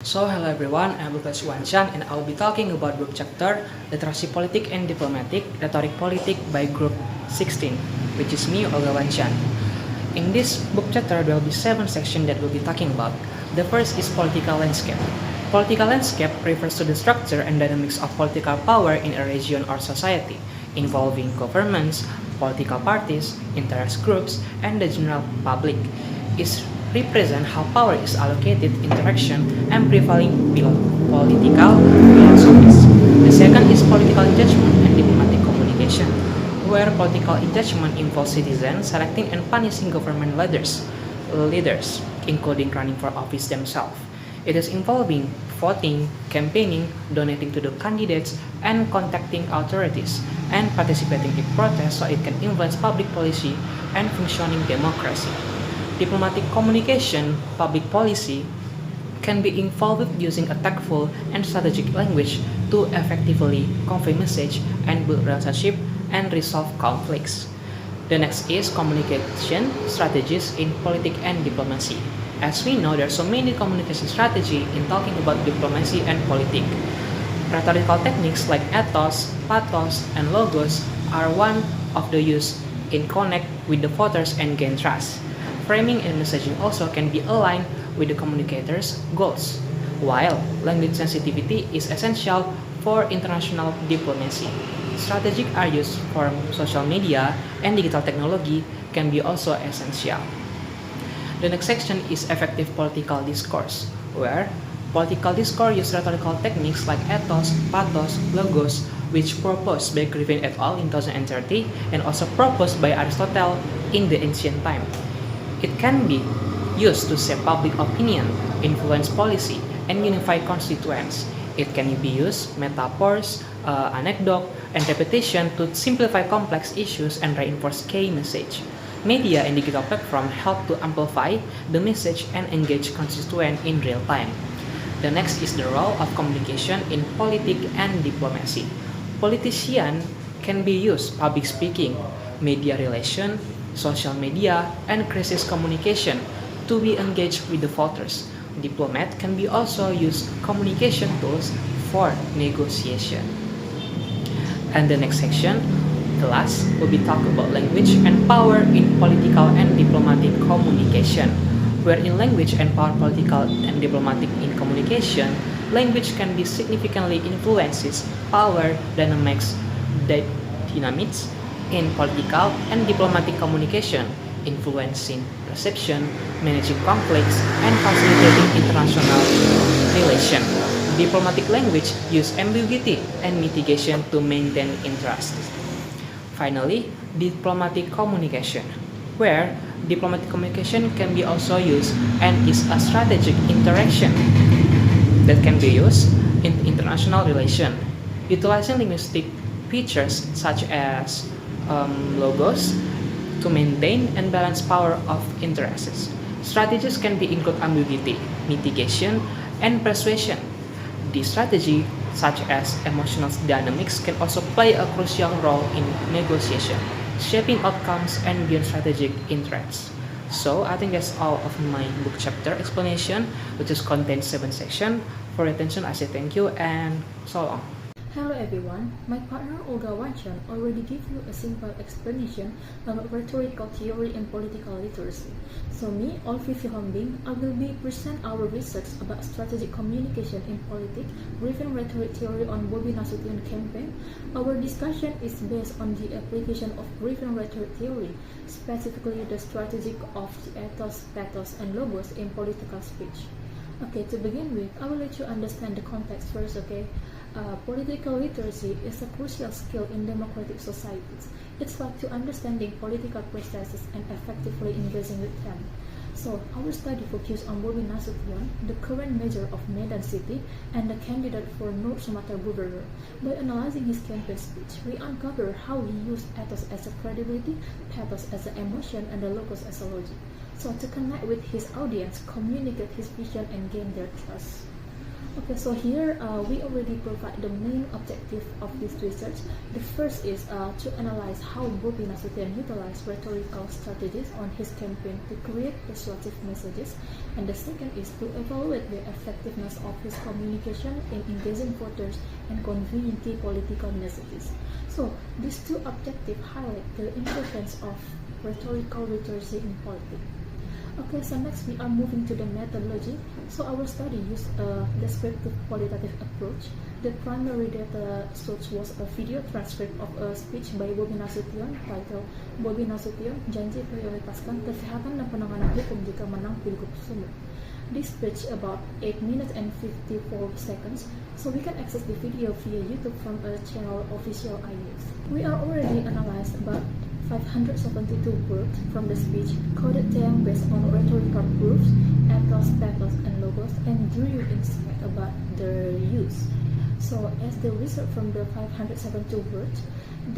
So hello everyone, I'm Lucas Wanchan and I'll be talking about group chapter Literasi Politik and Diplomatic, Rhetoric Politik by group 16, which is me, Olga Wanchan. In this book chapter, there will be 7 sections that we'll be talking about. The first is political landscape. Political landscape refers to the structure and dynamics of political power in a region or society, involving governments, political parties, interest groups, and the general public. It represents how power is allocated, interaction, and prevailing political philosophies. The second is political engagement and diplomatic communication, where political engagement involves citizens selecting and punishing government leaders, including running for office themselves. It is involving voting, campaigning, donating to the candidates, and contacting authorities, and participating in protests so it can influence public policy and functioning democracy. Diplomatic communication, public policy, can be involved using a tactful and strategic language to effectively convey message and build relationship and resolve conflicts. The next is communication strategies in politics and diplomacy. As we know, there are so many communication strategies in talking about diplomacy and politics. Rhetorical techniques like ethos, pathos, and logos are one of the use in connect with the voters and gain trust. Framing and messaging also can be aligned with the communicator's goals, while language sensitivity is essential for international diplomacy. Strategies are used for social media and digital technology can be also essential. The next section is effective political discourse, where political discourse uses rhetorical techniques like ethos, pathos, logos, which proposed by Griffin et al. In 2030 and also proposed by Aristotle in the ancient time. It can be used to shape public opinion, influence policy, and unify constituents. It can be used metaphors, anecdote, and repetition to simplify complex issues and reinforce key message. Media and digital platform help to amplify the message and engage constituents in real time. The next is the role of communication in politics and diplomacy. Politicians can be used public speaking, media relation, social media, and crisis communication to be engaged with the voters. Diplomat can be also use communication tools for negotiation. And the next section, the last, will be talk about language and power in political and diplomatic communication. Where in language and power political and diplomatic in communication, language can be significantly influences power dynamics in political and diplomatic communication, influencing perception, managing conflicts, and facilitating international relations. Diplomatic language use ambiguity and mitigation to maintain interest. Finally, diplomatic communication, where diplomatic communication can be also used and is a strategic interaction that can be used in international relations, utilizing linguistic features such as logos to maintain and balance power of interests. Strategies can be include ambiguity, mitigation, and persuasion. These strategies, such as emotional dynamics, can also play a crucial role in negotiation, shaping outcomes and beyond strategic interests. So I think that's all of my book chapter explanation, which is contains 7 sections. For your attention, I say thank you and so long. Hello everyone, my partner Olga Wanchan already gave you a simple explanation about rhetorical theory and political literacy. So me, Olvi Hombing, I will be present our research about strategic communication in politics, Griffin rhetoric theory on Bobi Nasution campaign. Our discussion is based on the application of Griffin rhetoric theory, specifically the strategy of the ethos, pathos, and logos in political speech. Okay, to begin with, I will let you understand the context first, okay? Political literacy is a crucial skill in democratic societies. It's like to understanding political processes and effectively engaging with them. So, our study focused on Bobi Nasution, the current mayor of Medan City and the candidate for North Sumatra governor. By analyzing his campaign speech, we uncover how he used ethos as a credibility, pathos as an emotion, and the logos as a logic. So, to connect with his audience, communicate his vision, and gain their trust. Okay, so here we already provide the main objective of this research. The first is to analyze how Bobi Nasution utilized rhetorical strategies on his campaign to create persuasive messages, and the second is to evaluate the effectiveness of his communication in engaging voters and conveying key political messages. So these two objectives highlight the importance of rhetorical literacy in politics. Okay, so next we are moving to the methodology. So our study used a descriptive qualitative approach. The primary data source was a video transcript of a speech by Bobi Nasution titled Bobi Nasution, Janji Prioritaskan Kesehatan dan Penanganan Hukum Jika Menang Pilgub Sumut. This speech about 8 minutes and 54 seconds, so we can access the video via YouTube from a channel official iNews. We are already analyzed about 572 words from the speech, coded down based on rhetorical proofs, ethos, pathos, and logos, and drew you insight about their use. So, as the result from the 572 words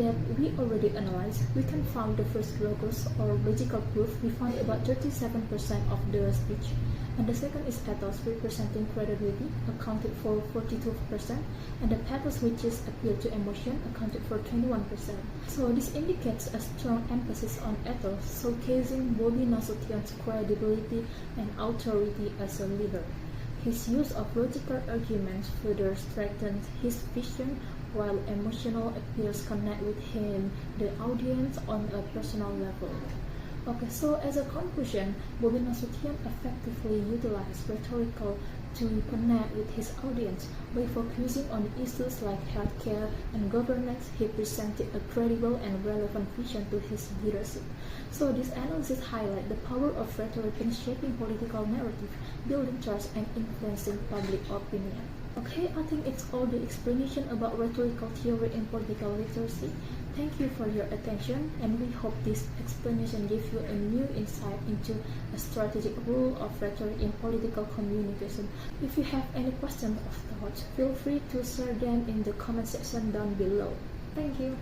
that we already analyzed, we can find the first logos or logical proof. We found about 37% of the speech, and the second is ethos, representing credibility, accounted for 42%, and the pathos, which is appeal to emotion, accounted for 21%. So this indicates a strong emphasis on ethos, showcasing Bobi Nasution's credibility and authority as a leader. His use of logical arguments further strengthens his vision, while emotional appeals connect with him, the audience, on a personal level. Okay, so as a conclusion, Bobi Nasution effectively utilized rhetorical to connect with his audience. By focusing on issues like healthcare and governance, he presented a credible and relevant vision to his leadership. So this analysis highlights the power of rhetoric in shaping political narrative, building trust, and influencing public opinion. Okay, I think it's all the explanation about rhetorical theory and political literacy. Thank you for your attention, and we hope this explanation gives you a new insight into a strategic role of rhetoric in political communication. If you have any questions or thoughts, feel free to share them in the comment section down below. Thank you.